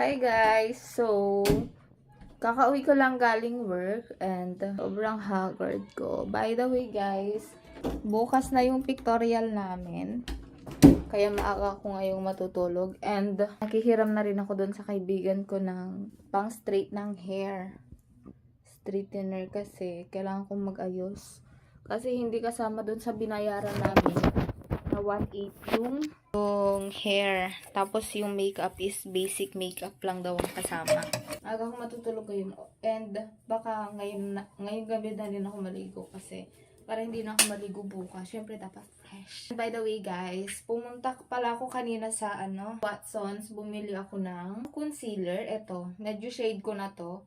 Hi guys! So, kakauwi ko lang galing work and sobrang haggard ko. By the way guys, bukas na yung pictorial namin. Kaya maaga ako ngayong matutulog. And nakihiram na rin ako doon sa kaibigan ko ng pang straight ng hair. Straightener kasi kailangan kong mag-ayos. Kasi hindi kasama doon sa binayaran namin na 1.8 yung hair. Tapos yung makeup is basic makeup lang daw ang kasama. Aga ako matutulog ngayon. And baka ngayong gabi na rin ako maligo kasi para hindi na ako maligo bukas. Syempre dapat fresh. By the way guys, pumunta pala ako kanina sa Watsons. Bumili ako ng concealer. Ito, medyo shade ko na to.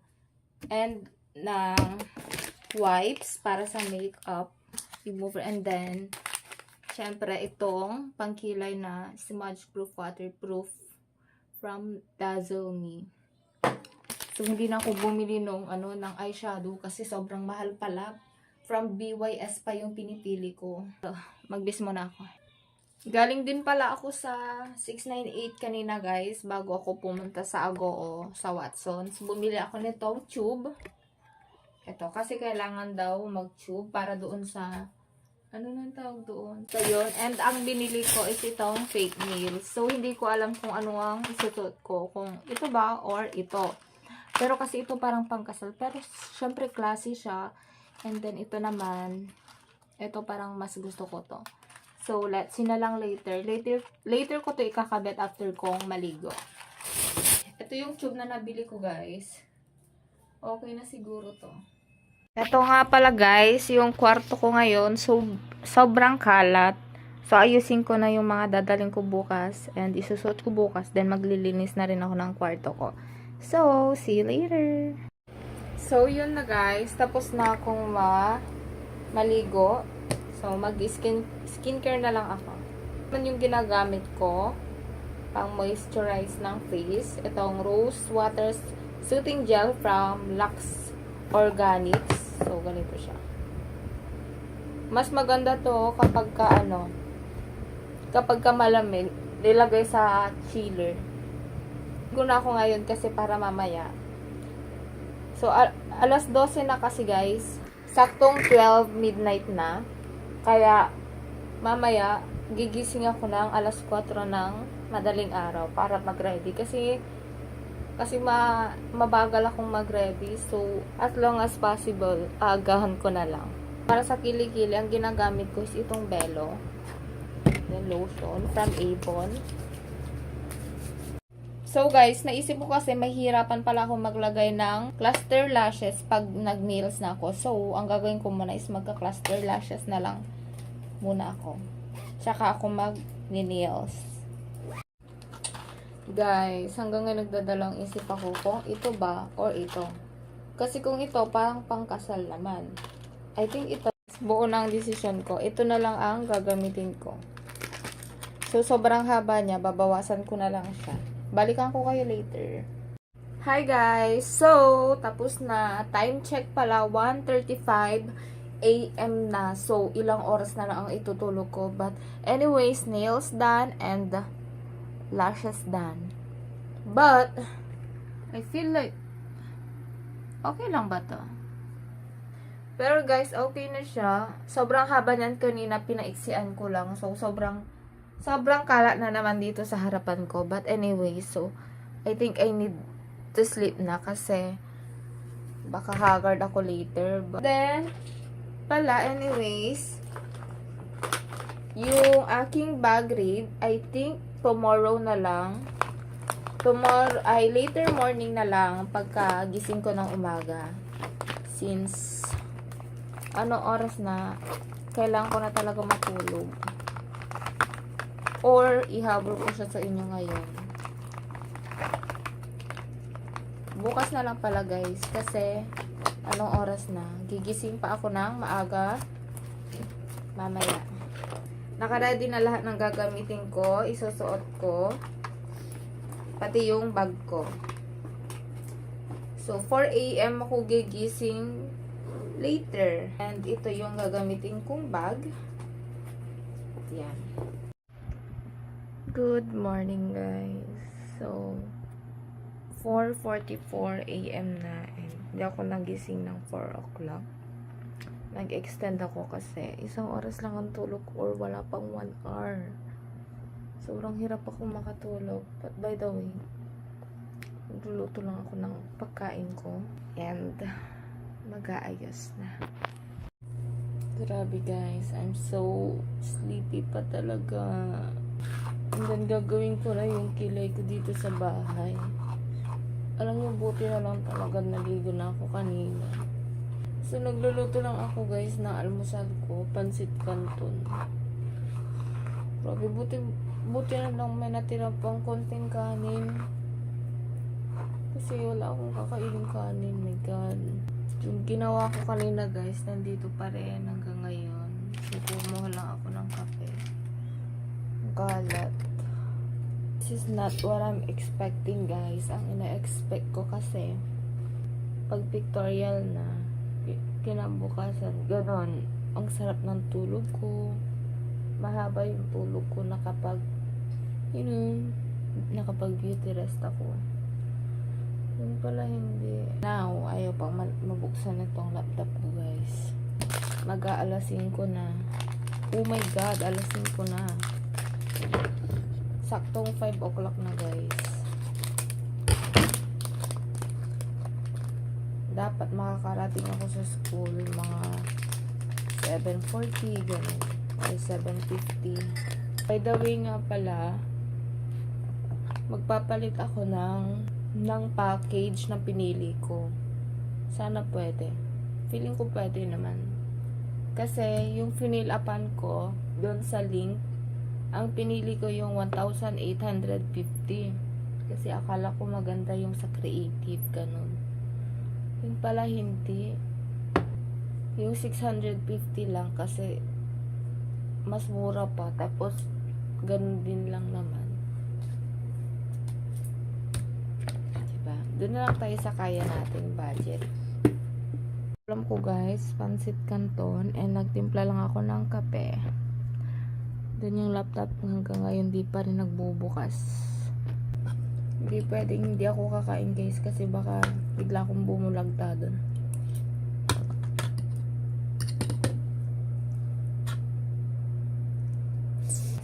And ng wipes para sa makeup remover. And then syempre, itong pangkilay na smudge proof, waterproof from Dazzle Me. So, hindi na ako bumili ng eyeshadow kasi sobrang mahal pala. From BYS pa yung pinipili ko. So, magbis muna ako. Galing din pala ako sa 698 kanina guys, bago ako pumunta sa Agoo, sa Watsons. Bumili ako nitong tube. Ito, kasi kailangan daw mag-tube para doon sa ano nang tawag doon? So, yun. And ang binili ko is itong fake nails. So, hindi ko alam kung ano ang isusuot ko. Kung ito ba or ito. Pero kasi ito parang pangkasal. Pero, syempre, classy siya. And then, ito naman, ito parang mas gusto ko to. So, let's see na lang later. Later ko to ikakabit after kong maligo. Ito yung tube na nabili ko, guys. Okay na siguro to. Ito nga pala guys, yung kwarto ko ngayon, so, sobrang kalat. So, ayusin ko na yung mga dadaling ko bukas. And isusuot ko bukas. Then, maglilinis na rin ako ng kwarto ko. So, see you later. So, yun na guys. Tapos na akong maligo. So, skincare na lang ako. Ito yung ginagamit ko. Pang moisturize ng face. Itong Rose Water Soothing Gel from Lux Organics. So, ganito siya. Mas maganda to kapag ka malamig, nilagay sa chiller. Guna ko ngayon kasi para mamaya. So, alas 12 na kasi guys. Saktong 12 midnight na. Kaya, mamaya, gigising ako ng alas 4 ng madaling araw para mag-ready. Kasi mabagal akong mag-ready. So, as long as possible, agahan ko na lang. Para sa kilikili, ang ginagamit ko is itong Belo. Yung lotion from Avon. So, guys, naisip ko kasi mahirapan pala akong maglagay ng cluster lashes pag nag-nails na ako. So, ang gagawin ko muna is magka-cluster lashes na lang muna ako. Tsaka ako mag-nails. Guys, hanggang ngayon nagdadalang isip ako kung ito ba or ito. Kasi kung ito, parang pangkasal naman. I think ito, buo na ang desisyon ko. Ito na lang ang gagamitin ko. So, sobrang haba niya. Babawasan ko na lang siya. Balikan ko kayo later. Hi guys! So, tapos na. Time check pala, 1:35 AM na. So, ilang oras na lang ang itutulog ko. But, anyways, nails done and lashes done. But, I feel like, okay lang ba to? Pero guys, okay na siya. Sobrang haba niyan kanina, pinaiksian ko lang. So, sobrang kalat na naman dito sa harapan ko. But anyway, so, I think I need to sleep na kasi baka haggard ako later. But then, anyways, yung aking bag read, I think tomorrow na lang. Later morning na lang pagka gising ko ng umaga. Since oras na, kailangan ko na talaga matulog. Or ihabol ko siya sa inyo ngayon. Bukas na lang pala guys kasi anong oras na? Gigising pa ako ng maaga mamaya. Nakaready na lahat ng gagamitin ko, isusuot ko, pati yung bag ko. So, 4 AM ako gigising later. And ito yung gagamitin kong bag. Yan. Good morning, guys. So, 4:44 AM na and hindi ako nagising ng 4 o'clock. Nag-extend ako kasi isang oras lang ang tulog ko or wala pang 1 hour. Sobrang hirap ako makatulog. But by the way, nagluluto lang ako ng pagkain ko and mag-aayos na. Grabe guys, I'm so sleepy pa talaga. And then gagawin ko na yung kilay ko dito sa bahay. Alam niyo, buti na lang talaga naligo na ako kanina. So nagluluto lang ako guys na almusal ko, pansit canton. Grabe, buti na lang may natira pang konting kanin. Kasi wala akong kakainin kanin, my god. Yung ginawa ko kanina guys, nandito pa rin hanggang ngayon. So kumuha lang ako ng kape. Ang kalat. This is not what I'm expecting guys. Ang ina-expect ko kasi pag pictorial na kinabukasan, ganon, ang sarap ng tulog ko, mahaba yung tulog ko na kapag nakapag beauty rest ako. Yung pala hindi. Now, ayaw pang mabuksan itong laptop ko guys. Mag-aalasin ko na. Oh my god, alasin ko na. Saktong 5 o'clock na guys. Dapat makakarating ako sa school mga 7:40 ganun. Or 7:50. By the way nga pala, magpapalit ako ng package na pinili ko. Sana pwede. Feeling ko pwede naman. Kasi yung fill upan ko doon sa link, ang pinili ko yung 1,850. Kasi akala ko maganda yung sa creative, ganun. Yung pala hindi. Yung 650 lang kasi mas mura pa. Tapos, ganun din lang naman. Diba? Doon na lang tayo sa kaya nating budget. Alam ko guys, pansit canton and nagtimpla lang ako ng kape. Doon yung laptop hanggang ngayon di pa rin nagbubukas. Hindi pwedeng hindi ako kakain guys kasi baka bigla akong bumulagta doon.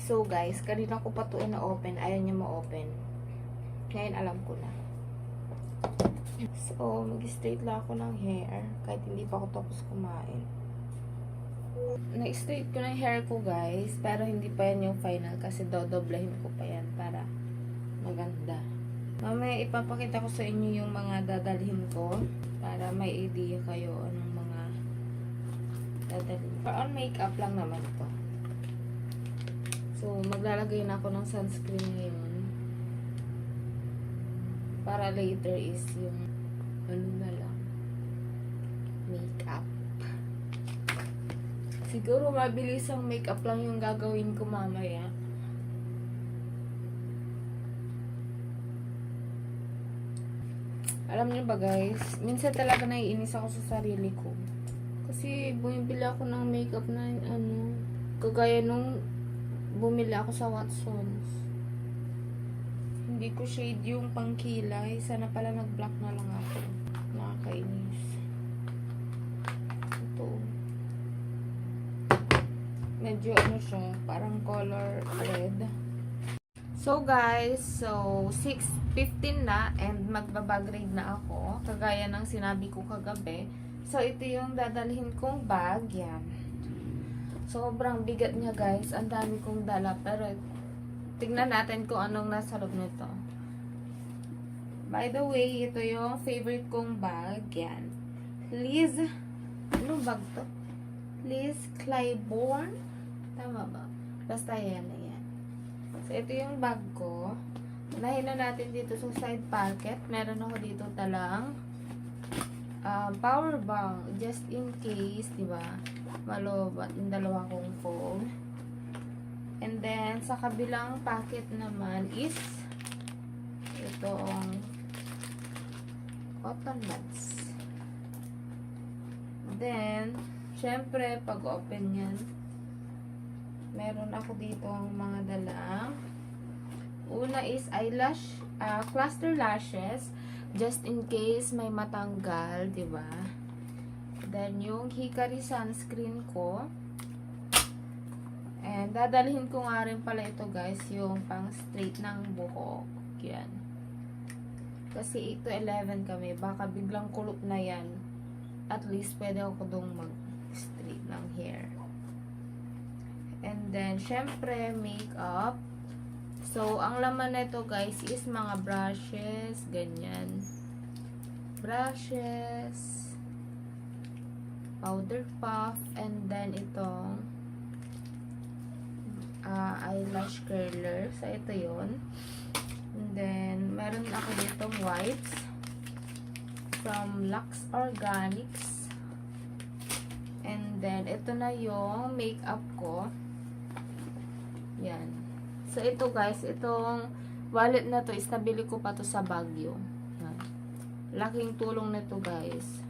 So guys, kanina ko pa to na-open. Ayaw niya ma-open. Ngayon alam ko na. So, mag-straight lang ako ng hair kahit hindi pa ako tapos kumain. Na-straight ko na yung hair ko guys, pero hindi pa yan yung final kasi dodoblahin ko pa yan para maganda. Mamaya ipapakita ko sa inyo yung mga dadalhin ko para may idea kayo anong mga dadalhin. On makeup lang naman ito. So, maglalagay na ako ng sunscreen ngayon para later is yung ano na lang makeup. Siguro mabilis ang makeup lang yung gagawin ko mamaya. Alam niyo ba guys, minsan talaga naiinis ako sa sarili ko. Kasi bumibili ako ng makeup na kagaya nung bumili ako sa Watsons. Hindi ko shade yung pangkilay. Sana pala nag-black na lang ako. Nakakainis. Ito. Medyo siya, parang color red. So guys, 6:15 na and magbabagrade na ako. Kagaya ng sinabi ko kagabi. So ito yung dadalhin kong bag. Yan. Sobrang bigat niya guys. Ang dami kong dala. Pero tignan natin kung anong nasa loob nito. By the way, ito yung favorite kong bag. Yan. Liz. Anong bag to? Liz Claiborne. Tama ba? Basta yan na yan. So, ito yung bag ko. Unahin na natin dito sa side pocket. Meron ako dito talang power bank. Just in case, diba? Malobat yung dalawa kong phone. And then, sa kabilang pocket naman is itong cotton buds. Then, syempre, pag open yan, meron ako dito ang mga dala. Una is eyelash, cluster lashes. Just in case may matanggal, di ba? Then, yung Hikari sunscreen ko. And, dadalhin ko nga rin pala ito, guys, yung pang straight ng buhok. Yan. Kasi 8 to 11 kami. Baka biglang kulot na yan. At least, pwede ako dong mag-straight ng hair. And then, syempre, makeup. So, ang laman nito, guys, is mga brushes. Ganyan. Brushes. Powder puff. And then, itong eyelash curler. So, ito yon. And then, meron ako ditong wipes from Lux Organics. And then, ito na yung makeup ko. Yan. So, ito guys, itong wallet na to is nabili ko pa to sa Baguio. Yan. Laking tulong nito guys.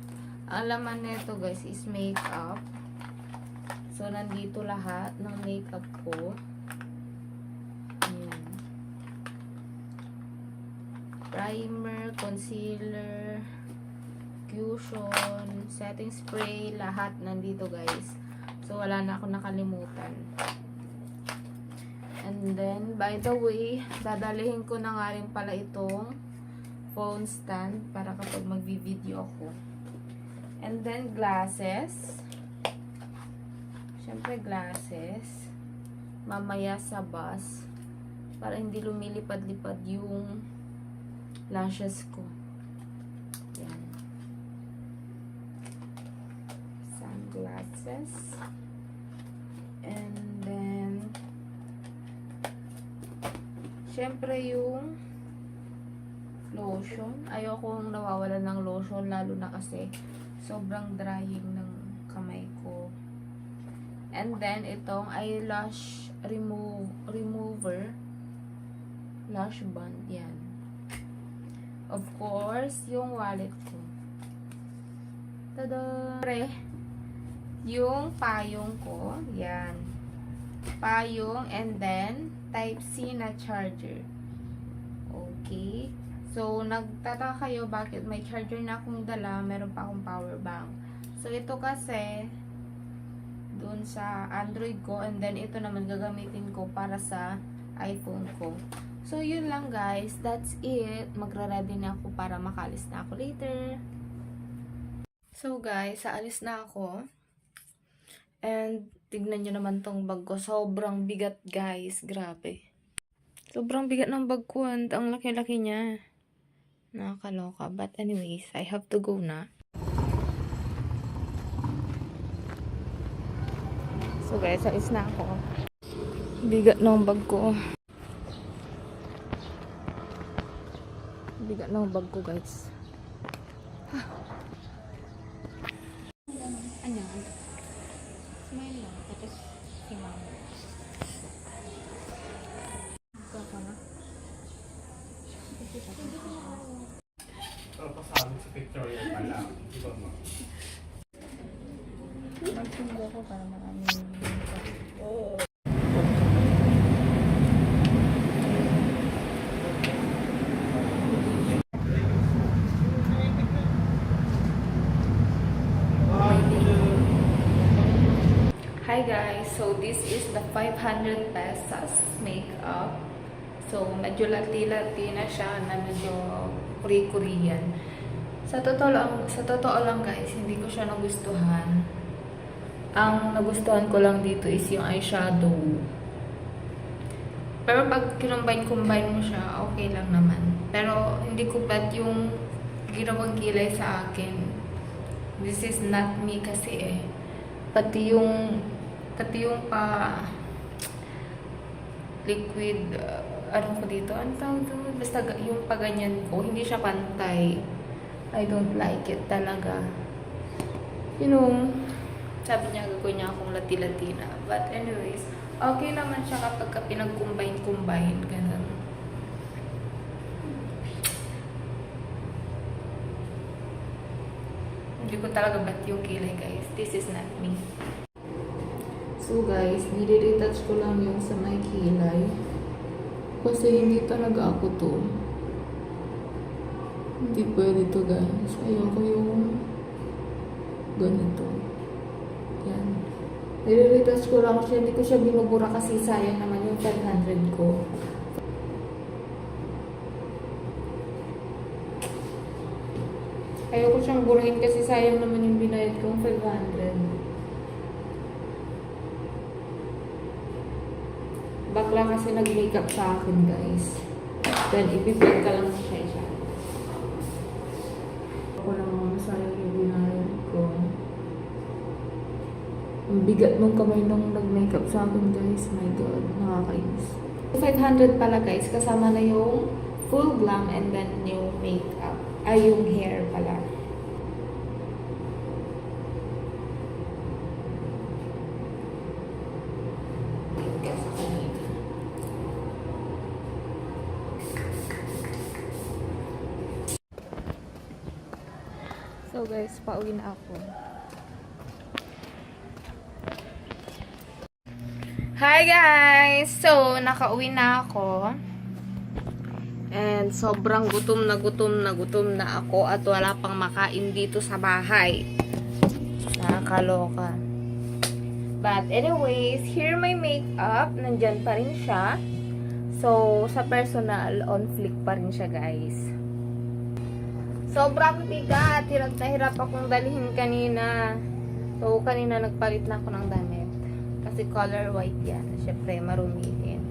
Ang laman nito guys is makeup. So, nandito lahat ng makeup ko. Ayan. Primer, concealer, cushion, setting spray, lahat nandito guys. So, wala na ako nakalimutan. And then, by the way, dadalihin ko na nga rin pala itong phone stand para kapag magvi-video ako. And then, glasses. Siyempre, glasses. Mamaya sa bus. Para hindi lumilipad-lipad yung lashes ko. Yan. Sunglasses. And then, siyempre yung lotion. Ayokong nawawalan ng lotion, lalo na kasi sobrang drying ng kamay ko. And then, itong eyelash remover. Lash band. Yan. Of course, yung wallet ko. Tada! Yung payong ko. Yan. Payong and then Type-C na charger. Okay. So, nagtataka kayo bakit may charger na akong dala, meron pa akong power bank. So, ito kasi dun sa Android ko and then ito naman gagamitin ko para sa iPhone ko. So, yun lang guys. That's it. Magra-ready na ako para makalis na ako later. So, guys, aalis na ako. And, tignan nyo naman tong bag ko. Sobrang bigat, guys. Grabe. Sobrang bigat ng bag ko. And ang laki-laki niya. Nakakaloka. But anyways, I have to go na. So guys, alis na ako. Bigat ng bag ko. Bigat ng bag ko, guys. Ano? Smile lang. Tapos, si mama. Ito ka na. Pero pasabi sa pictorial pa lang. Di ba mo? Magsundo ko para maraming Hi guys, so this is the 500 pesos makeup. So medyo lati-lati na siya na medyo Korean. Sa totoo lang guys, hindi ko siya nagustuhan. Ang nagustuhan ko lang dito is yung eyeshadow. Pero pag kinumbine mo siya, okay lang naman. Pero hindi ko bet yung ginawang kilay sa akin. This is not me kasi eh. Pati yung pa liquid, ano ko dito? Ano tawag doon? Basta yung paganyan ko, hindi siya pantay. I don't like it talaga. You know, sabi niya gagawin niya akong lati-lati na. But anyways, okay naman siya kapag pinag-combine, ganun. Hindi ko talaga bet yung kilay guys. This is not me. So guys, nire-retouch ko lang yung sa may kilay. Kasi hindi talaga ako to. Hindi pwede to guys. Ayoko yung ganito. Yan. Nire-retouch ko lang siya. Hindi ko siya binubura kasi sayang naman yung 500 ko. Ayoko siyang burahin kasi sayang naman yung binayad kong 500. Bakla kasi nag-makeup sa akin guys. Then, ipipid ka lang siya siya. Ako lang mga sayang yung binayad ko. Ang bigat ng kamay nung nag-makeup sa akin guys. My God, nakakainis. 500 pala guys, kasama na yung full glam and then yung makeup. Ay, yung hair pala. So guys, pauwi na ako. Hi guys! So, nakauwi na ako. And sobrang gutom na ako at wala pang makain dito sa bahay. Nakakaloka. But anyways, here my makeup. Nandyan pa rin siya. So, sa personal, on fleek pa rin siya guys. Sobrang bigat. Hirap na hirap akong dalhin kanina. So, kanina nagpalit na ako ng damit. Kasi color white yan. Siyempre, marumihin.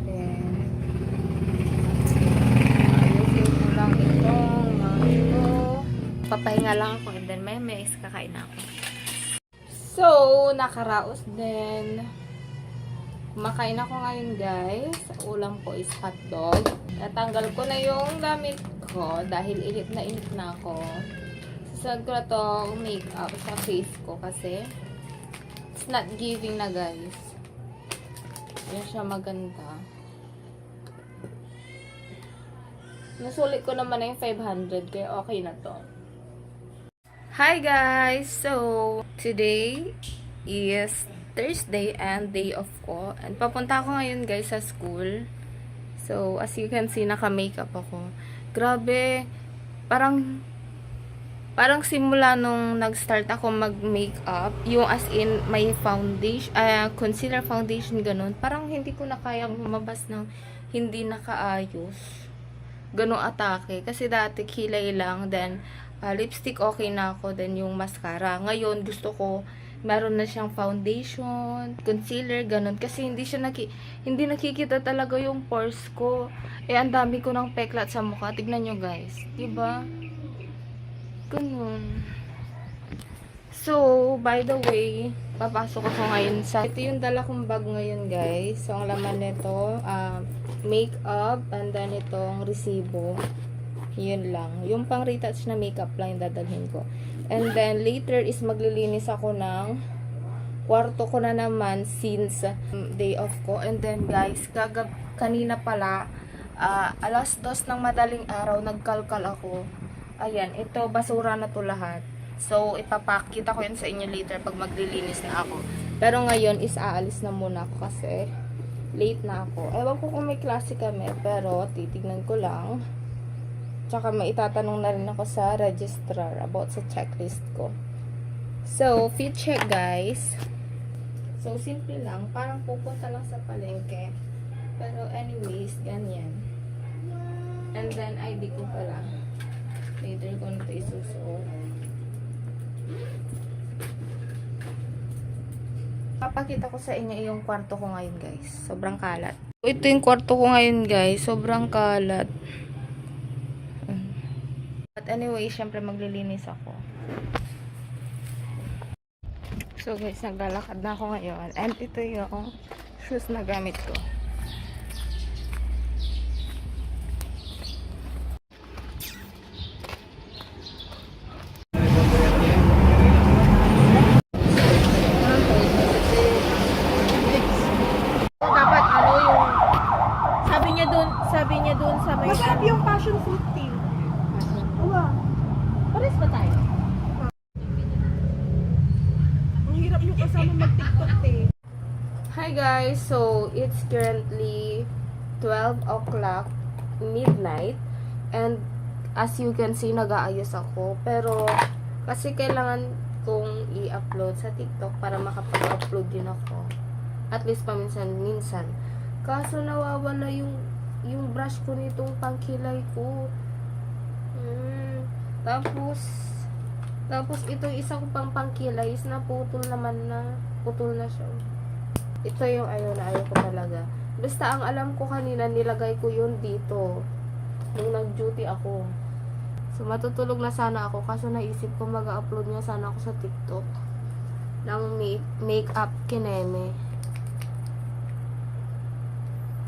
Then, ayusin ko lang itong mga ito. Papahinga lang ako and then may kakain na ako. So, nakaraos din. Kumakain ako ngayon guys. Ulam ko is hotdog. Natanggal ko na yung damit ko dahil init na ako. Susunod ko na itong makeup sa face ko kasi it's not giving na guys. Yan siya maganda. Nasulit ko naman na yung 500 kaya okay na to. Hi guys! So, today is Thursday and day off ko. And papunta ako ngayon guys sa school. So, as you can see, naka-makeup ako. Grabe, parang simula nung nag-start ako mag-makeup, yung as in may foundation, concealer foundation, ganun, parang hindi ko na kayang lumabas ng hindi nakaayos. Ganong atake. Kasi dati kilay lang, then lipstick okay na ako, then yung mascara. Ngayon, gusto ko meron na siyang foundation, concealer, ganun. Kasi hindi nakikita talaga yung pores ko. Ang dami ko ng peklat sa mukha. Tignan nyo guys. Diba? Ganun. So, by the way, papasok ako ngayon sa... Ito yung dala kong bag ngayon guys. So, ang laman nito, makeup, and then itong resibo. Yun lang. Yung pang retouch na makeup lang yung dadalhin ko. And then, later is maglilinis ako ng kwarto ko na naman since day off ko. And then, guys, kanina pala, alas 2 ng madaling araw, nagkalkal ako. Ayan, ito, basura na to lahat. So, ipapakita ko yun sa inyo later pag maglilinis na ako. Pero ngayon is aalis na muna ako kasi late na ako. Ewan ko kung may klase kami, pero titignan ko lang. Tsaka may itatanong na rin ako sa registrar about sa checklist ko. So, fit check guys. So, simple lang. Parang pupunta lang sa palengke. Pero anyways, ganyan. And then, ID ko pala. Later ko na ito isusuot. Papakita ko sa inyo yung kwarto ko ngayon guys. Sobrang kalat. Ito yung kwarto ko ngayon guys. Sobrang kalat. But anyway, syempre maglilinis ako. So guys, naglalakad na ako ngayon. And ito yung shoes na gamit ko. Dapat ano yung sabi niya doon sa may Masarap yung passion fruit tea. Wow. Pares ba tayo? Ang hirap yung kasama mag-tiktok eh. Hi guys, so it's currently 12 o'clock midnight and As you can see, nag-aayos ako. Pero, kasi kailangan kong i-upload sa TikTok para makapag-upload din ako. At least paminsan-minsan. Kaso nawawala yung brush ko nitong pangkilay ko. Tapos itong isa ko pang pangkilay is naputol naman na. Putol na siya. Ito yung ayaw ko talaga. Basta ang alam ko kanina, nilagay ko yun dito. Nung nag-duty ako. So, matutulog na sana ako. Kaso naisip ko mag-upload niya sana ako sa TikTok. Ng make-up kineme.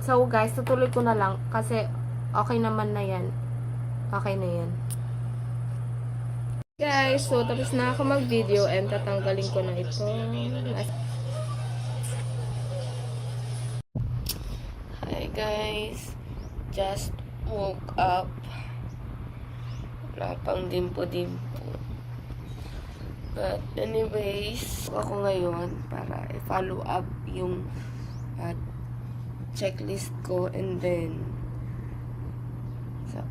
So, guys, tutuloy ko na lang. Kasi, okay naman na yan. Okay na yan. Guys, so, tapos na ako mag-video and tatanggalin ko na ito. Hi, guys. Just woke up. Wala pang dimpo-dimpo. But anyways, ako ngayon para i-follow up yung checklist ko and then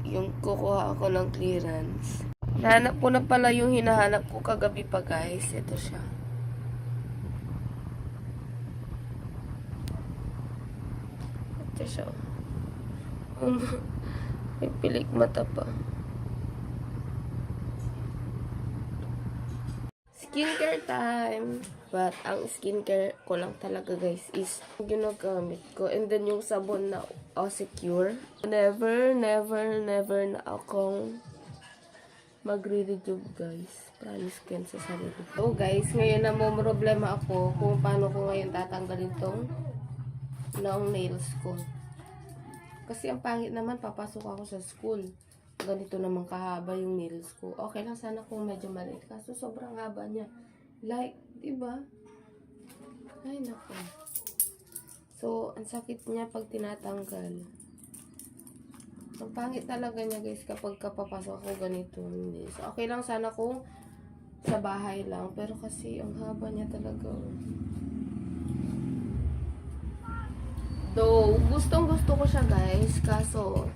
yung kukuha ako ng clearance. Nahanap ko na pala yung hinahanap ko kagabi pa, guys. Ito siya. Ito siya. May pilik mata pa. Skincare time. But, ang skincare ko lang talaga, guys, is yung ginagamit ko. And then, yung sabon na Osecure. Never na akong magre-rejuve, guys. Promise ko yan sa sarili ko. So, guys, ngayon na mo problema ako kung paano ko ngayon tatanggalin tong long nails ko. Kasi ang pangit naman, papasok ako sa school. Ganito naman kahaba yung nails ko. Okay lang sana kung medyo maliit. Kaso sobrang haba niya. Like, diba? Ay, naku. So, ang sakit niya pag tinatanggal. Ang pangit talaga niya, guys, kapag kapapasok ako ganito. So, okay lang sana kung sa bahay lang. Pero kasi, ang haba niya talaga. Though, gustong-gusto ko siya, guys. Kaso,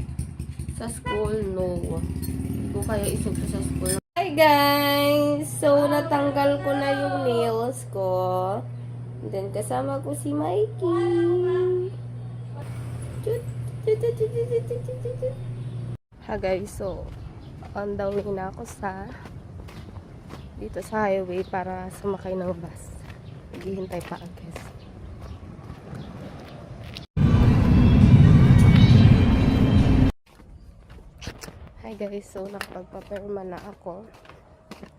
sa school, no. Hindi ko kaya isog sa school. Hi, guys! So, natanggal ko na yung nails ko. And then, kasama ko si Mikey. Ha, guys. So, on the way na ako dito sa highway para sumakay ng bus. Naghihintay pa ang guys. Hi guys, so nakapagpaperma na ako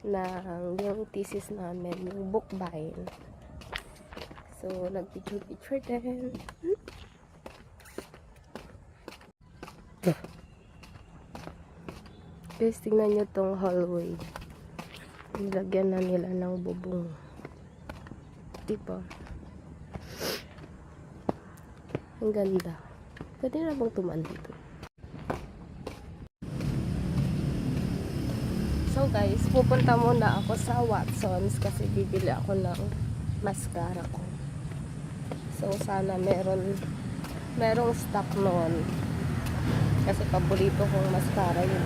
ng yung thesis namin, yung book buying. So, nag-picture din. Guys, tingnan nyo tong hallway. Nilagyan na nila ng bubong. Diba? Ang ganda. Pwede na bang tumaan dito? So guys, pupunta muna ako sa Watson's kasi bibili ako ng mascara ko. So sana merong stock noon. Kasi paborito kong mascara yun.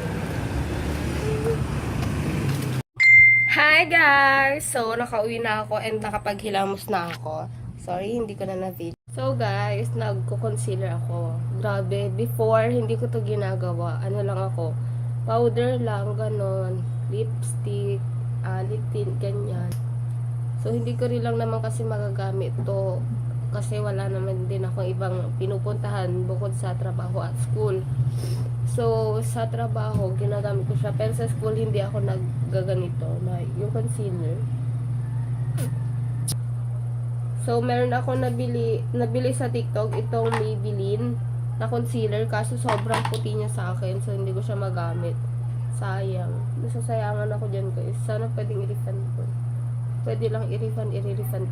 Hi guys! So nakauwi na ako and nakapaghilamos na ako. Sorry, hindi ko na na-video. So guys, nagko-concealer ako. Grabe, before hindi ko to ginagawa. Ano lang ako, powder lang, ganon. Lipstick, lip tint, ganyan. So, hindi ko rin lang naman kasi magagamit to kasi wala naman din akong ibang pinupuntahan bukod sa trabaho at school. So, sa trabaho, ginagamit ko siya. Pero sa school, hindi ako naggaganito na yung concealer. So, meron ako nabili sa TikTok itong Maybelline na concealer kaso sobrang puti niya sa akin. So, hindi ko siya magamit. Sayang. Nasasayangan ako dyan, guys. Sana pwedeng i-refund ko. Pwede lang i-refund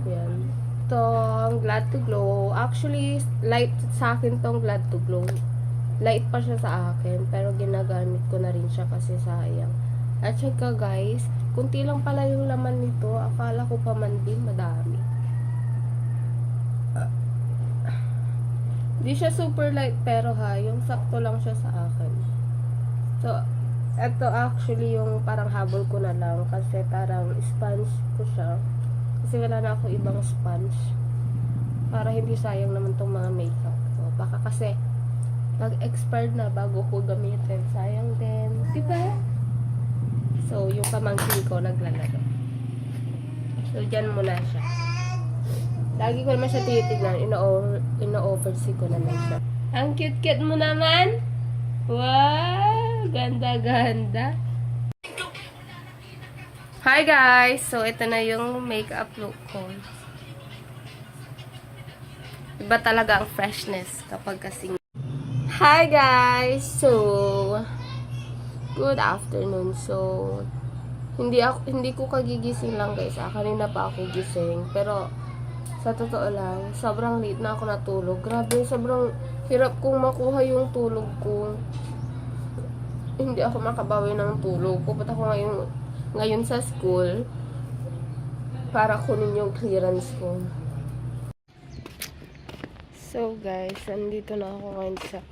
ko yan. Itong Glad to Glow. Actually, light sa akin tong Glad to Glow. Light pa siya sa akin. Pero ginagamit ko na rin siya kasi sayang. At saka, guys, kunti lang pala yung laman nito. Akala ko pa man din madami. Hindi siya super light pero yung sakto lang siya sa akin. So, Ito actually yung parang habol ko na lang kasi parang sponge ko siya. Kasi wala na ako ibang sponge. Para hindi sayang naman tong mga makeup ko. Baka kasi nag-expired na bago ko gamitin. Sayang din. Diba? So, yung pamangkin ko naglalaro. So, dyan muna siya. Lagi ko naman siya tinitignan. Ino-oversee ko naman siya. Ang cute-cute mo naman! Wow! Ganda-ganda! Hi guys! So, ito na yung makeup look ko. Iba talaga ang freshness kapag kasing... Hi guys! So, good afternoon. So, hindi ko kagigising lang guys. Kanina pa ako gising. Pero, sa totoo lang, sobrang late na ako natulog. Grabe, sobrang hirap kong makuha yung tulog ko. Hindi ako makabawi ng tulog. Pupunta ako ngayon sa school para kunin yung clearance ko. So guys, nandito na ako ngayon sa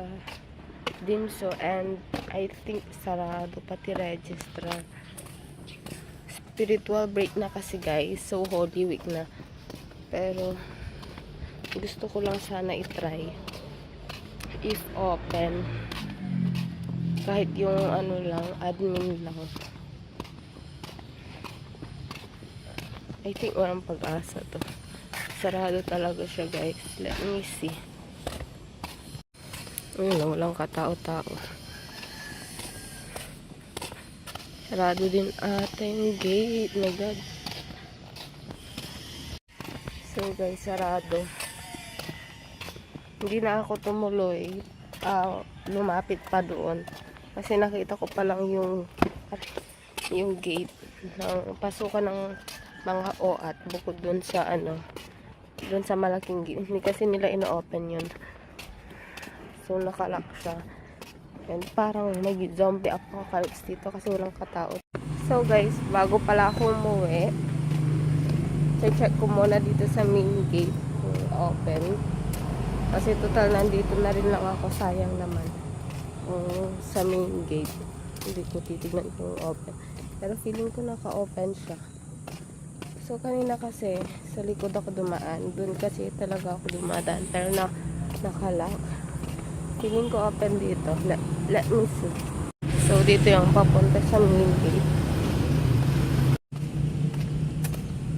Dimso and I think sarado pati registrar. Spiritual break na kasi guys. So Holy Week na. Pero gusto ko lang sana i-try if open. Kahit yung ano lang, admin lang. I think walang pag-asa to. Sarado talaga siya guys. Let me see. Ayun lang, walang katao-tao. Sarado din ata yung gate. My God. So guys, sarado. Hindi na ako tumuloy. Lumapit pa doon. Kasi nakita ko pa lang yung gate ng pasukan ng mga OAT bukod doon sa doon sa malaking gate. Hindi kasi nila ino-open yun. So nakalock siya. And parang may zombie apocalypse dito kasi walang katao. So guys, bago pala ako umuwi, check ko muna dito sa main gate kung open. Kasi total nandito na rin lang ako, sayang naman. Sa main gate. Hindi ko titignan kung open. Pero feeling ko naka-open siya. So kanina kasi sa likod ako dumaan. Doon kasi talaga ako dumadaan. Pero nakalock. Feeling ko open dito. Let me see. So dito yung papunta sa main gate.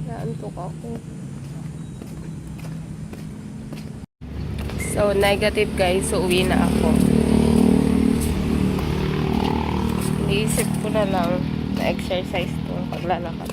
Naantok ako. So, negative guys. So, uwi na ako. Iisip ko na lang na exercise itong paglalakad.